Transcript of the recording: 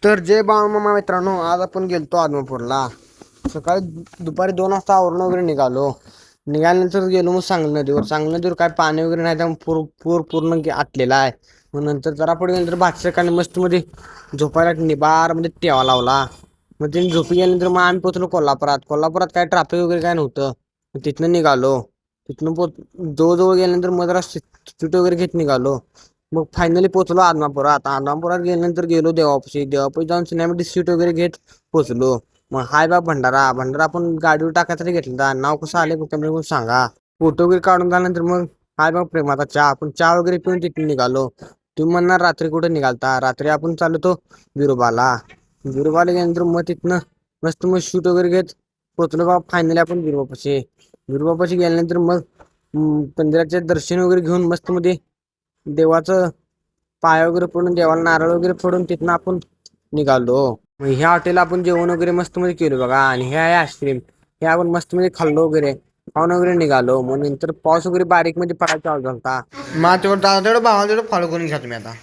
तर जय बाळमामा मित्रांनो, आज आपण गेलतो आदमापूरला. सकाळी दुपारी 2 वाजता आवरून वगैरे निघाल्यानंतर गेलो मग सांगली नदीवर काय पाणी वगैरे नाही, त्यामुळे पूर पूर्ण आटलेला आहे. मग नंतर जरा पुढे गेल्यानंतर भातशेकाने मस्त मध्ये झोपायला निबार मध्ये टेवा लावला. मग तिने झोपी गेल्यानंतर मग आम्ही पोचलो कोल्हापुरात काय ट्रॅफिक वगैरे काय नव्हतं. मग तिथनं निघालो. जवळजवळ गेल्यानंतर मग जरा सीट वगैरे घेत निघालो. मग फायनली पोचलो आदमापुरात गेल्यानंतर गेलो देवापाशी जाऊन सिनेमॅटिक सीट वगैरे घेत पोचलो. मग हाय बा भंडारा आपण गाडीवर टाकायसाठी घेतला. नाव कसं आले त्यामुळे सांगा. फोटो वगैरे काढून झाल्यानंतर मग हाय बा प्रेमाचा चहा, आपण चहा वगैरे पिऊन तिथून निघालो. तुम्ही म्हणणार रात्री कुठे निघालता? रात्री आपण चालतो बिरोबाला गेल्यानंतर मग तिथनं मस्त मग शूट वगैरे घेत पोचलो बा. फायनली आपण बिरोबापाशी गेल्यानंतर मग मंदिराचे दर्शन वगैरे घेऊन मस्त मध्ये देवाचं पाय वगैरे पडून देवाला नारळ वगैरे फोडून तिथनं आपण निघालो. मग ह्या हॉटेलला आपण जेवण वगैरे मस्त मध्ये केलो बघा. आणि हे आहे आईस्क्रीम, हे आपण मस्त मध्ये खाल्लो वगैरे खाऊन वगैरे निघालो. मग नंतर पाऊस वगैरे बारीक मध्ये पडायला चालू झाला. मग तेवढं भावाला तेवढं फॉलो करून घ्या तुम्ही आता.